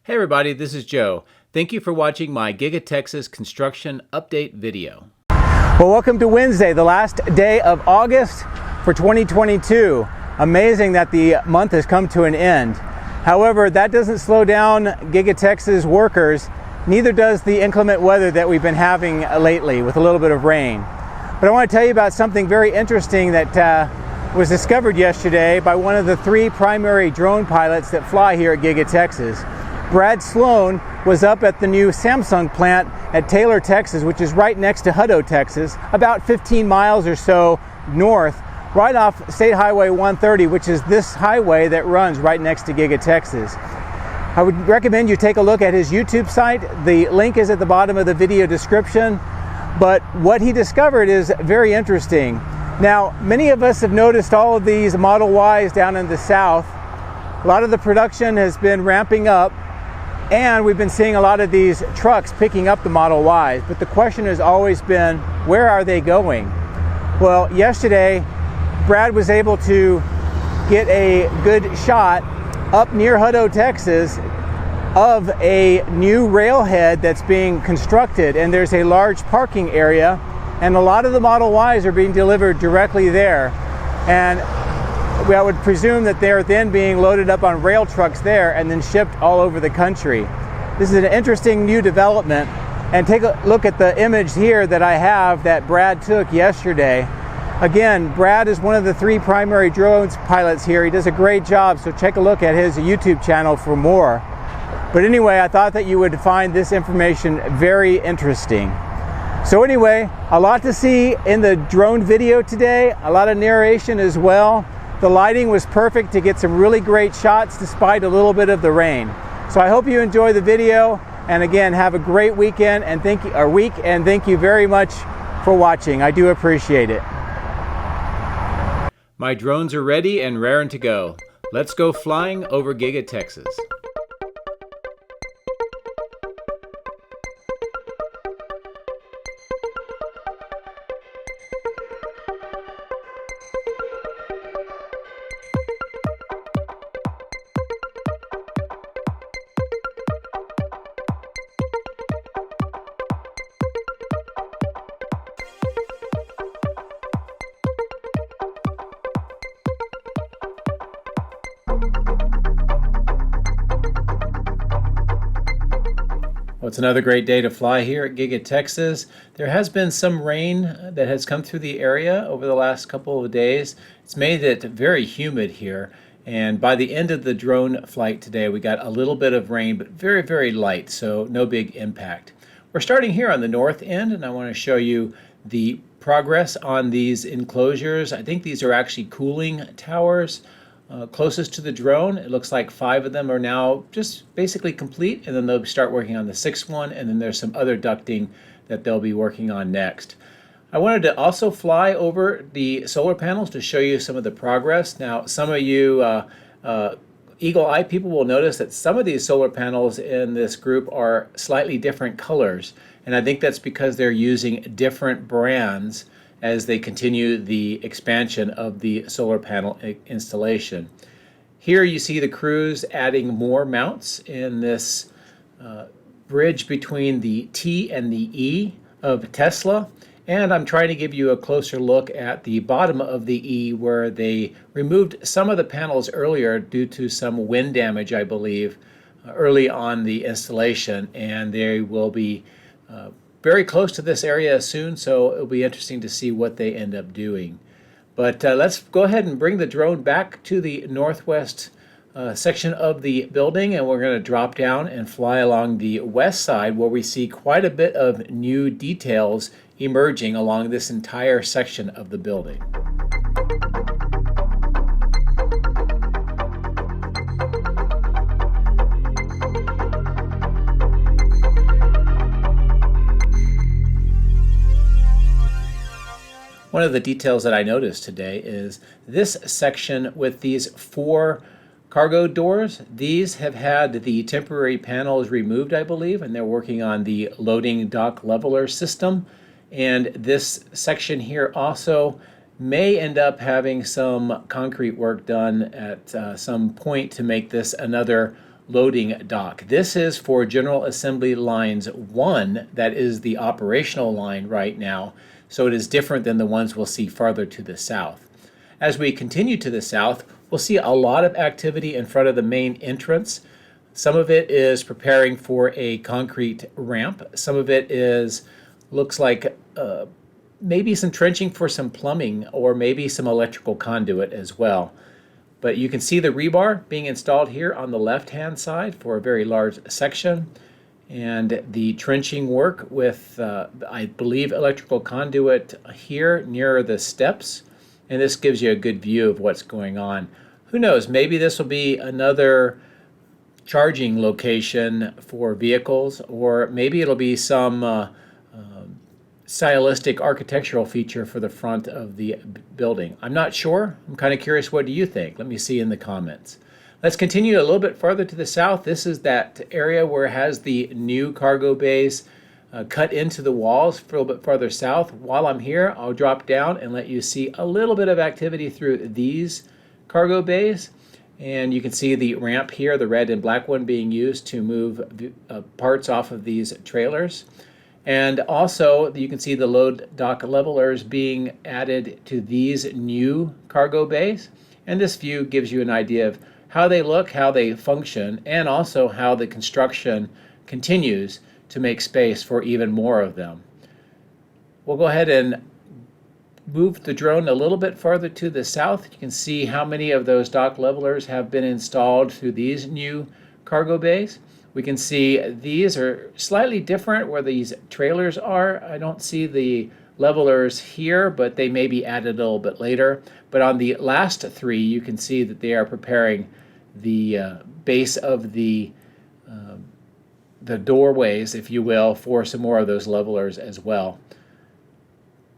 Hey everybody, this is Joe. Thank you for watching my Giga Texas construction update video. Well, welcome to Wednesday, the last day of August for 2022. Amazing that the month has come to an end. However, that doesn't slow down Giga Texas workers, neither does the inclement weather that we've been having lately with a little bit of rain. But I want to tell you about something very interesting that was discovered yesterday by one of the three primary drone pilots that fly here at Giga Texas. Brad Sloan was up at the new Samsung plant at Taylor, Texas, which is right next to Hutto, Texas, about 15 miles or so north, right off State Highway 130, which is this highway that runs right next to Giga Texas. I would recommend you take a look at his YouTube site. The link is at the bottom of the video description. But what he discovered is very interesting. Now, many of us have noticed all of these Model Ys down in the south. A lot of the production has been ramping up, and we've been seeing a lot of these trucks picking up the Model Ys. But the question has always been, where are they going? Well, yesterday, Brad was able to get a good shot up near Hutto, Texas, of a new railhead that's being constructed, and there's a large parking area, and a lot of the Model Ys are being delivered directly there. And I would presume that they're then being loaded up on rail trucks there and then shipped all over the country. This is an interesting new development. And take a look at the image here that I have that Brad took yesterday. Again, Brad is one of the three primary drones pilots here. He does a great job, so check a look at his YouTube channel for more. But anyway, I thought that you would find this information very interesting. So anyway, a lot to see in the drone video today, a lot of narration as well. The lighting was perfect to get some really great shots despite a little bit of the rain. So I hope you enjoy the video, and again, have a great weekend and thank you very much for watching. I do appreciate it. My drones are ready and raring to go. Let's go flying over Giga Texas. Well, it's another great day to fly here at Giga Texas. There has been some rain that has come through the area over the last couple of days. It's made it very humid here, and by the end of the drone flight today we got a little bit of rain, but very, very light, so no big impact. We're starting here on the north end, and I want to show you the progress on these enclosures. I think these are actually cooling towers. Closest to the drone, it looks like 5 of them are now just basically complete, and then they'll start working on the 6th one, and then there's some other ducting that they'll be working on next. I wanted to also fly over the solar panels to show you some of the progress. Now, some of you eagle-eye people will notice that some of these solar panels in this group are slightly different colors, and I think that's because they're using different brands as they continue the expansion of the solar panel installation. Here you see the crews adding more mounts in this bridge between the T and the E of Tesla, and I'm trying to give you a closer look at the bottom of the E where they removed some of the panels earlier due to some wind damage, I believe, early on the installation, and they will be very close to this area soon, so it'll be interesting to see what they end up doing. But let's go ahead and bring the drone back to the northwest section of the building, and we're going to drop down and fly along the west side where we see quite a bit of new details emerging along this entire section of the building. One of the details that I noticed today is this section with these 4 cargo doors. These have had the temporary panels removed, I believe, and they're working on the loading dock leveler system. And this section here also may end up having some concrete work done at some point to make this another loading dock. This is for General Assembly Lines 1, that is the operational line right now, so it is different than the ones we'll see farther to the south. As we continue to the south, we'll see a lot of activity in front of the main entrance. Some of it is preparing for a concrete ramp. Some of it looks like maybe some trenching for some plumbing or maybe some electrical conduit as well. But you can see the rebar being installed here on the left-hand side for a very large section, and the trenching work with, I believe, electrical conduit here near the steps, and this gives you a good view of what's going on. Who knows, maybe this will be another charging location for vehicles, or maybe it'll be some stylistic architectural feature for the front of the building. I'm not sure. I'm kind of curious. What do you think? Let me see in the comments. Let's continue a little bit farther to the south. This is that area where it has the new cargo bays cut into the walls. For a little bit farther south. While I'm here, I'll drop down and let you see a little bit of activity through these cargo bays. And you can see the ramp here, the red and black one, being used to move parts off of these trailers. And also, you can see the load dock levelers being added to these new cargo bays. And this view gives you an idea of how they look, how they function, and also how the construction continues to make space for even more of them. We'll go ahead and move the drone a little bit farther to the south. You can see how many of those dock levelers have been installed through these new cargo bays. We can see these are slightly different where these trailers are. I don't see the levelers here, but they may be added a little bit later. But on the last three, you can see that they are preparing the base of the doorways, if you will, for some more of those levelers as well.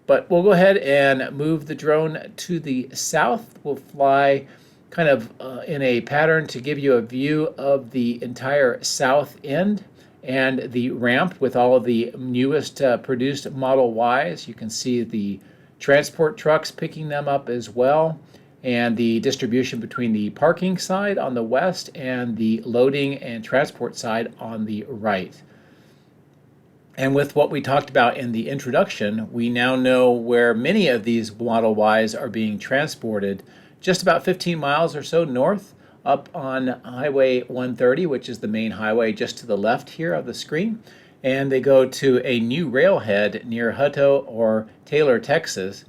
But we'll go ahead and move the drone to the south. We'll fly kind of in a pattern to give you a view of the entire south end and the ramp with all of the newest produced Model Ys. You can see the transport trucks picking them up as well, and the distribution between the parking side on the west and the loading and transport side on the right. And with what we talked about in the introduction, we now know where many of these Model Ys are being transported, just about 15 miles or so north, up on Highway 130, which is the main highway just to the left here of the screen. And they go to a new railhead near Hutto or Taylor, Texas.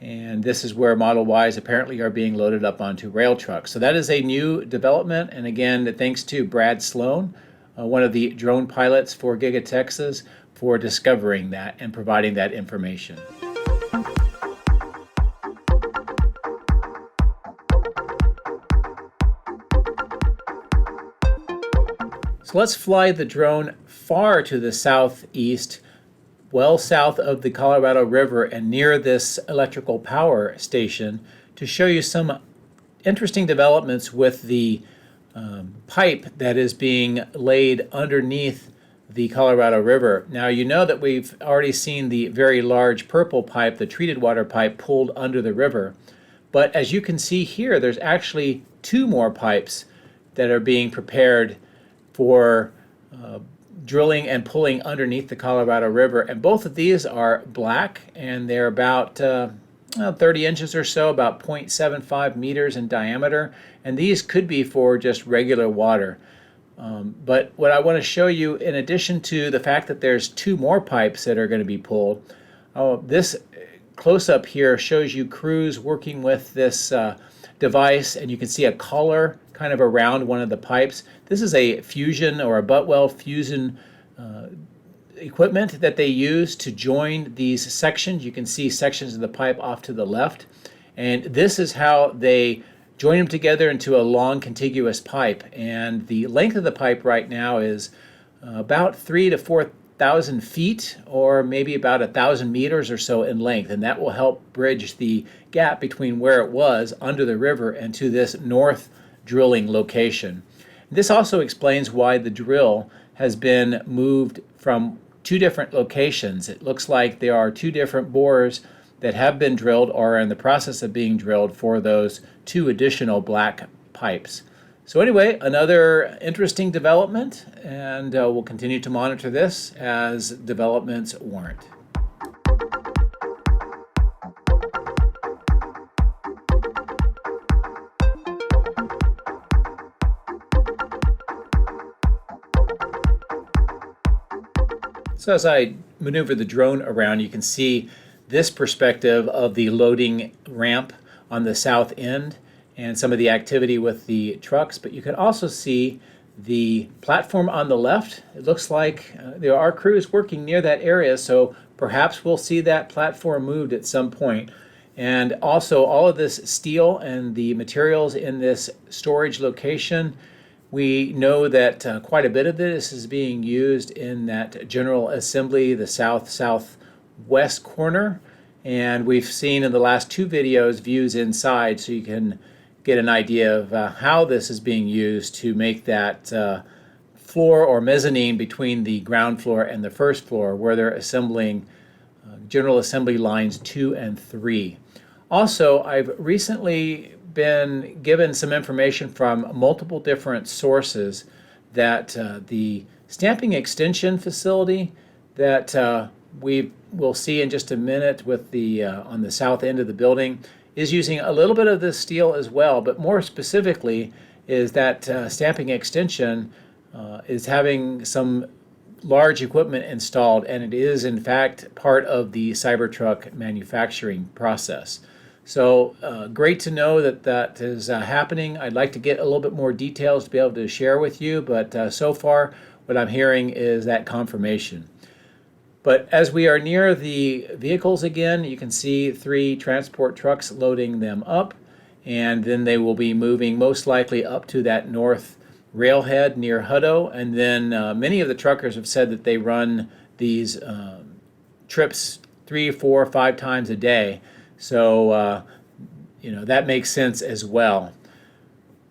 And this is where Model Ys apparently are being loaded up onto rail trucks. So that is a new development. And again, thanks to Brad Sloan, one of the drone pilots for Giga Texas, for discovering that and providing that information. So let's fly the drone far to the southeast, well south of the Colorado River and near this electrical power station, to show you some interesting developments with the pipe that is being laid underneath the Colorado River. Now, you know that we've already seen the very large purple pipe, the treated water pipe, pulled under the river. But as you can see here, there's actually two more pipes that are being prepared for drilling and pulling underneath the Colorado River. And both of these are black, and they're about 30 inches or so, about 0.75 meters in diameter. And these could be for just regular water. But what I want to show you, in addition to the fact that there's two more pipes that are going to be pulled, this close-up here shows you crews working with this device, and you can see a collar kind of around one of the pipes. This is a fusion or a butt weld fusion equipment that they use to join these sections. You can see sections of the pipe off to the left, and this is how they join them together into a long contiguous pipe. And the length of the pipe right now is about 3,000 to 4,000 feet, or maybe about 1,000 meters or so in length, and that will help bridge the gap between where it was under the river and to this north drilling location. This also explains why the drill has been moved from two different locations. It looks like there are two different bores that have been drilled or are in the process of being drilled for those two additional black pipes. So anyway, another interesting development, and we'll continue to monitor this as developments warrant. So as I maneuver the drone around, you can see this perspective of the loading ramp on the south end and some of the activity with the trucks, but you can also see the platform on the left. It looks like there are crews working near that area, so perhaps we'll see that platform moved at some point. And also all of this steel and the materials in this storage location, we know that quite a bit of this is being used in that general assembly, the southwest corner. And we've seen in the last two videos views inside, so you can get an idea of how this is being used to make that floor or mezzanine between the ground floor and the first floor, where they're assembling general assembly lines 2 and 3. Also, I've recently been given some information from multiple different sources that the stamping extension facility that we will see in just a minute with the on the south end of the building is using a little bit of this steel as well, but more specifically is that stamping extension is having some large equipment installed, and it is in fact part of the Cybertruck manufacturing process. So great to know that that is happening. I'd like to get a little bit more details to be able to share with you, but so far what I'm hearing is that confirmation. But as we are near the vehicles again, you can see 3 transport trucks loading them up, and then they will be moving most likely up to that north railhead near Hutto. And then many of the truckers have said that they run these trips 3, 4, 5 times a day. So, that makes sense as well.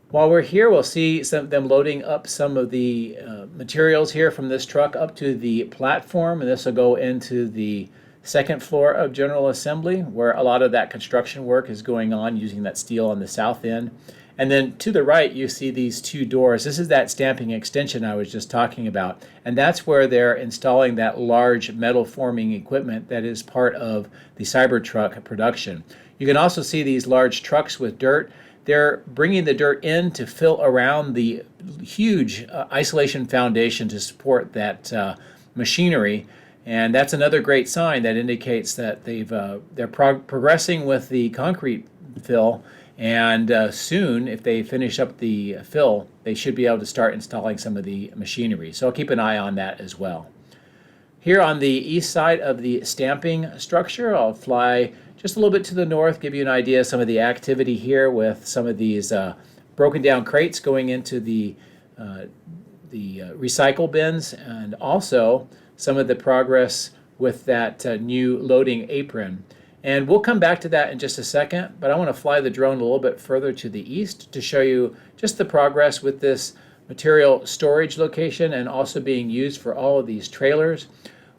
While we're here, we'll see some of them loading up some of the materials here from this truck up to the platform, and this will go into the second floor of General Assembly, where a lot of that construction work is going on using that steel on the south end. And then to the right, you see these 2 doors. This is that stamping extension I was just talking about, and that's where they're installing that large metal forming equipment that is part of the Cybertruck production. You can also see these large trucks with dirt. They're bringing the dirt in to fill around the huge isolation foundation to support that machinery, and that's another great sign that indicates that they're progressing with the concrete fill. And soon, if they finish up the fill, they should be able to start installing some of the machinery. So I'll keep an eye on that as well. Here on the east side of the stamping structure, I'll fly just a little bit to the north, give you an idea of some of the activity here with some of these broken down crates going into the recycle bins, and also some of the progress with that new loading apron. And we'll come back to that in just a second, but I want to fly the drone a little bit further to the east to show you just the progress with this material storage location and also being used for all of these trailers.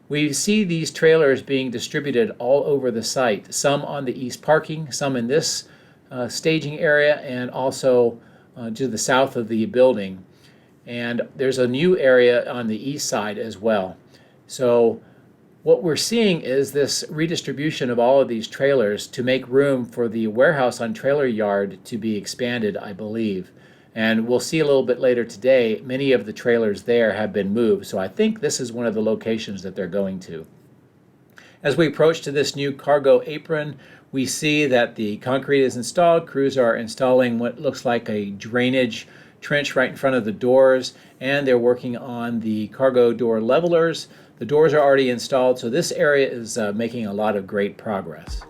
We see these trailers being distributed all over the site, some on the east parking, some in this staging area, and also to the south of the building. And there's a new area on the east side as well. So what we're seeing is this redistribution of all of these trailers to make room for the warehouse on trailer yard to be expanded, I believe. And we'll see a little bit later today, many of the trailers there have been moved. So I think this is one of the locations that they're going to. As we approach to this new cargo apron, we see that the concrete is installed. Crews are installing what looks like a drainage trench right in front of the doors, and they're working on the cargo door levelers. The doors are already installed, so this area is making a lot of great progress.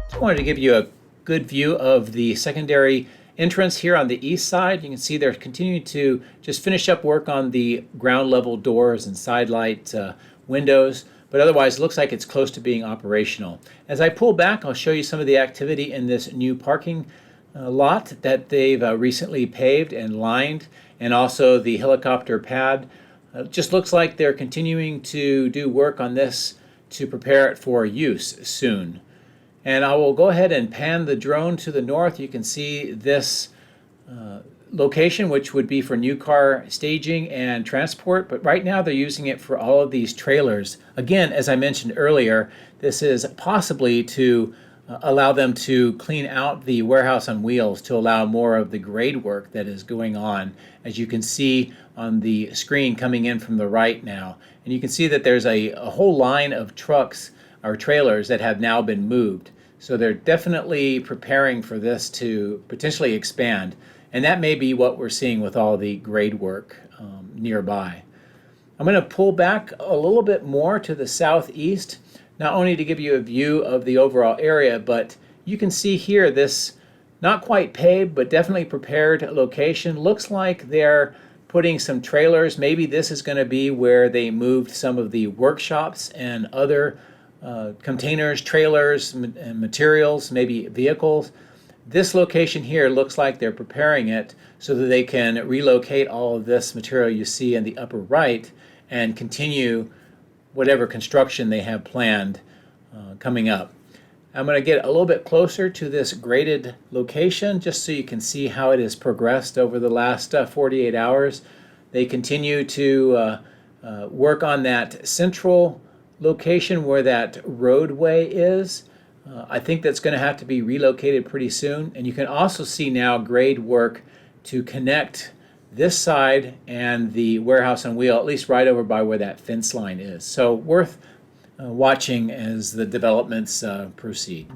Just wanted to give you a good view of the secondary entrance here on the east side. You can see they're continuing to just finish up work on the ground level doors and side light windows, but otherwise it looks like it's close to being operational. As I pull back, I'll show you some of the activity in this new parking lot that they've recently paved and lined, and also the helicopter pad. Just looks like they're continuing to do work on this to prepare it for use soon. And I will go ahead and pan the drone to the north. You can see this location, which would be for new car staging and transport, but right now they're using it for all of these trailers. Again, as I mentioned earlier, this is possibly to allow them to clean out the warehouse on wheels to allow more of the grade work that is going on, as you can see on the screen coming in from the right now. And you can see that there's a whole line of trucks or trailers that have now been moved. So they're definitely preparing for this to potentially expand. And that may be what we're seeing with all the grade work nearby. I'm going to pull back a little bit more to the southeast, not only to give you a view of the overall area, but you can see here this not quite paved, but definitely prepared location. Looks like they're putting some trailers. Maybe this is going to be where they moved some of the workshops and other containers, trailers, and materials, maybe vehicles. This location here looks like they're preparing it so that they can relocate all of this material you see in the upper right and continue whatever construction they have planned coming up. I'm going to get a little bit closer to this graded location just so you can see how it has progressed over the last 48 hours. They continue to work on that central location where that roadway is. I think that's going to have to be relocated pretty soon. And you can also see now grade work to connect this side and the warehouse on wheel, at least right over by where that fence line is. So worth watching as the developments proceed.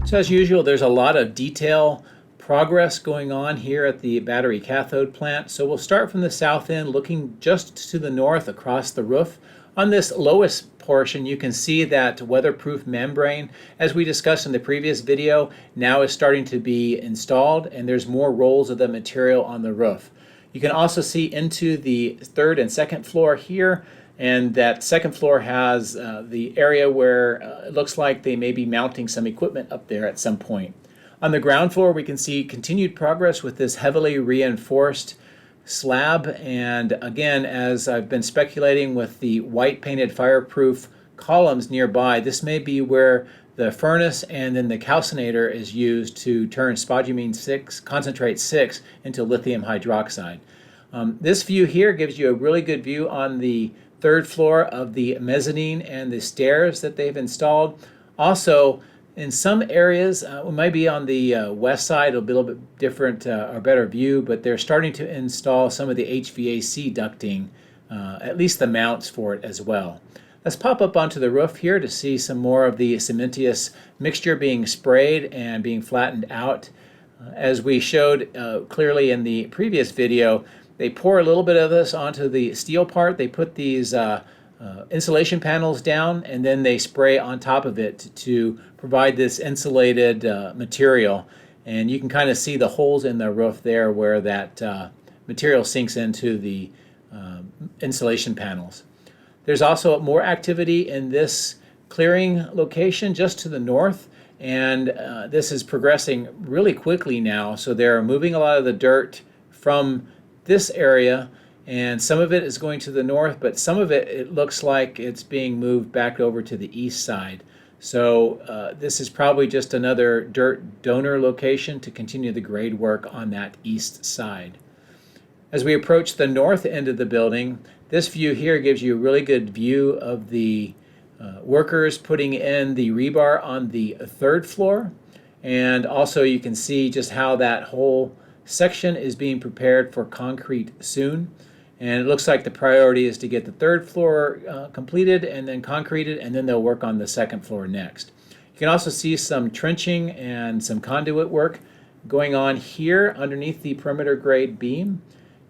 So as usual, there's a lot of detail progress going on here at the battery cathode plant. So we'll start from the south end, looking just to the north across the roof. On this lowest portion, you can see that weatherproof membrane, as we discussed in the previous video, now is starting to be installed, and there's more rolls of the material on the roof. You can also see into the third and second floor here, and that second floor has the area where it looks like they may be mounting some equipment up there at some point. On the ground floor, we can see continued progress with this heavily reinforced slab, and again, as I've been speculating with the white painted fireproof columns nearby, this may be where the furnace and then the calcinator is used to turn spodumene 6, concentrate 6 into lithium hydroxide. This view here gives you a really good view on the third floor of the mezzanine and the stairs that they've installed. Also, in some areas, it might be on the west side, it'll be a little bit different or better view, but they're starting to install some of the HVAC ducting, at least the mounts for it as well. Let's pop up onto the roof here to see some more of the cementitious mixture being sprayed and being flattened out. As we showed clearly in the previous video, they pour a little bit of this onto the steel part. They put these insulation panels down, and then they spray on top of it to provide this insulated material. And you can kind of see the holes in the roof there where that material sinks into the insulation panels. There's also more activity in this clearing location just to the north, and this is progressing really quickly now. So they're moving a lot of the dirt from this area, and some of it is going to the north, but some of it looks like it's being moved back over to the east side. So this is probably just another dirt donor location to continue the grade work on that east side. As we approach the north end of the building, this view here gives you a really good view of the workers putting in the rebar on the third floor. And also you can see just how that whole section is being prepared for concrete soon. And it looks like the priority is to get the third floor completed and then concreted, and then they'll work on the second floor next. You can also see some trenching and some conduit work going on here underneath the perimeter grade beam.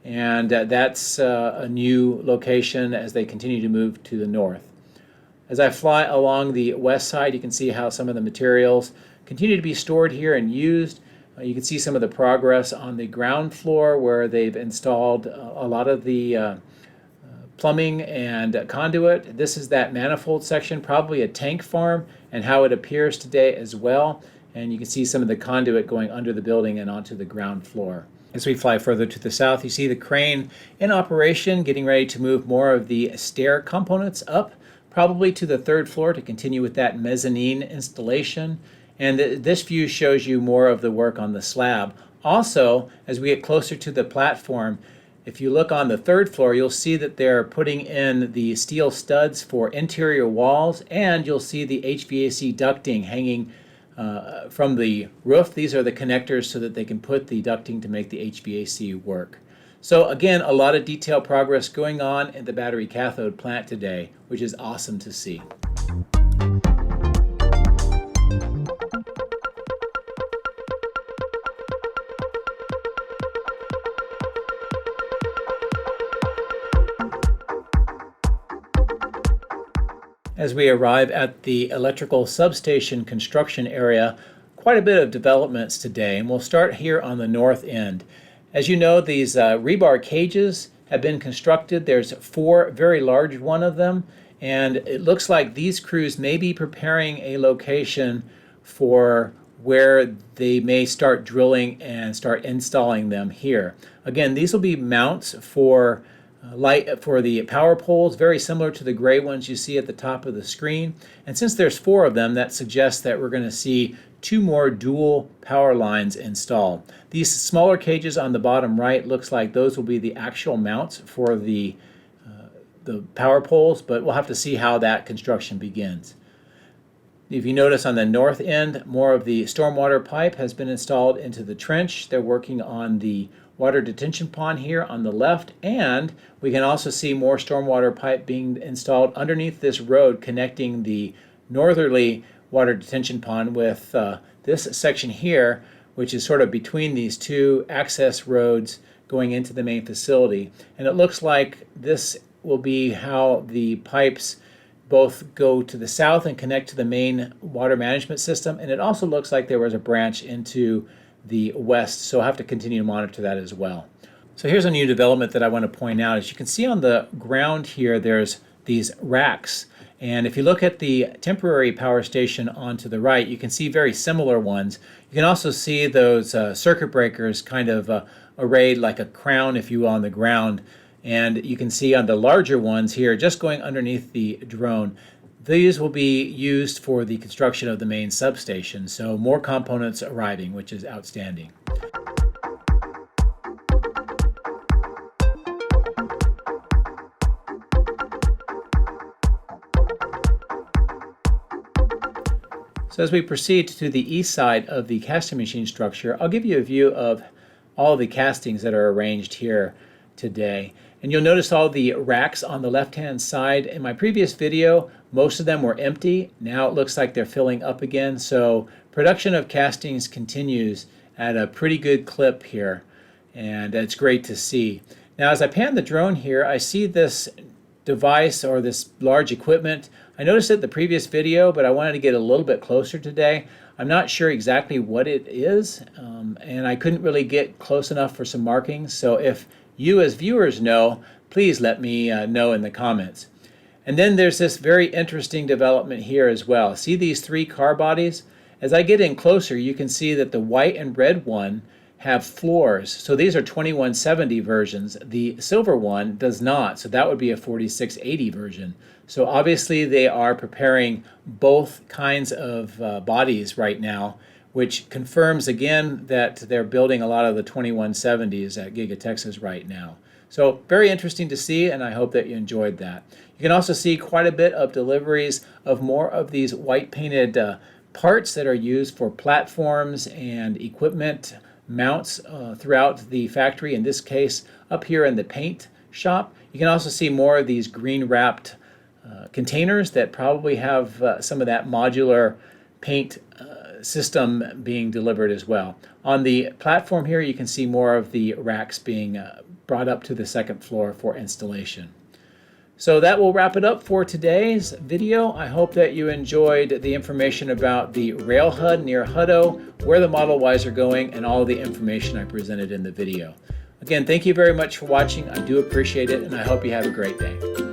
And that's a new location as they continue to move to the north. As I fly along the west side, you can see how some of the materials continue to be stored here and used. You can see some of the progress on the ground floor where they've installed a lot of the plumbing and conduit. This is that manifold section, probably a tank farm, and how it appears today as well. And you can see some of the conduit going under the building and onto the ground floor. As we fly further to the south, you see the crane in operation, getting ready to move more of the stair components up, probably to the third floor to continue with that mezzanine installation. And this view shows you more of the work on the slab. Also, as we get closer to the platform, if you look on the third floor, you'll see that they're putting in the steel studs for interior walls, and you'll see the HVAC ducting hanging from the roof. These are the connectors so that they can put the ducting to make the HVAC work. So again, a lot of detailed progress going on in the battery cathode plant today, which is awesome to see. As we arrive at the electrical substation construction area, quite a bit of developments today, and we'll start here on the north end. As you know, these rebar cages have been constructed. There's 4 very large one of them, and it looks like these crews may be preparing a location for where they may start drilling and start installing them here. Again, these will be mounts for light for the power poles, very similar to the gray ones you see at the top of the screen. And since there's 4 of them, that suggests that we're going to see 2 more dual power lines installed. These smaller cages on the bottom right looks like those will be the actual mounts for the power poles, but we'll have to see how that construction begins. If you notice on the north end, more of the stormwater pipe has been installed into the trench. They're working on the water detention pond here on the left, and we can also see more stormwater pipe being installed underneath this road connecting the northerly water detention pond with this section here, which is sort of between these 2 access roads going into the main facility. And it looks like this will be how the pipes both go to the south and connect to the main water management system, and it also looks like there was a branch into the west, so I'll have to continue to monitor that as well. So here's a new development that I want to point out. As you can see on the ground here, there's these racks, and if you look at the temporary power station on to the right, you can see very similar ones. You can also see those circuit breakers kind of arrayed like a crown, if you will, on the ground, and you can see on the larger ones here, just going underneath the drone, these will be used for the construction of the main substation, so more components arriving, which is outstanding. So as we proceed to the east side of the casting machine structure, I'll give you a view of all the castings that are arranged here today. And you'll notice all the racks on the left-hand side. In my previous video, most of them were empty. Now it looks like they're filling up again. So production of castings continues at a pretty good clip here, and it's great to see. Now as I pan the drone here, I see this device or this large equipment. I noticed it in the previous video, but I wanted to get a little bit closer today. I'm not sure exactly what it is, and I couldn't really get close enough for some markings. So if you as viewers know, please let me know in the comments. And then there's this very interesting development here as well. See these 3 car bodies? As I get in closer, you can see that the white and red one have floors. So these are 2170 versions. The silver one does not, so that would be a 4680 version. So obviously they are preparing both kinds of bodies right now, which confirms again that they're building a lot of the 2170s at Giga Texas right now. So very interesting to see, and I hope that you enjoyed that. You can also see quite a bit of deliveries of more of these white painted parts that are used for platforms and equipment mounts throughout the factory, in this case up here in the paint shop. You can also see more of these green wrapped containers that probably have some of that modular paint system being delivered as well. On the platform here you can see more of the racks being brought up to the second floor for installation. So that will wrap it up for today's video. I hope that you enjoyed the information about the rail HUD near Hutto, where the Model Ys are going, and all of the information I presented in the video. Again, thank you very much for watching. I do appreciate it, and I hope you have a great day.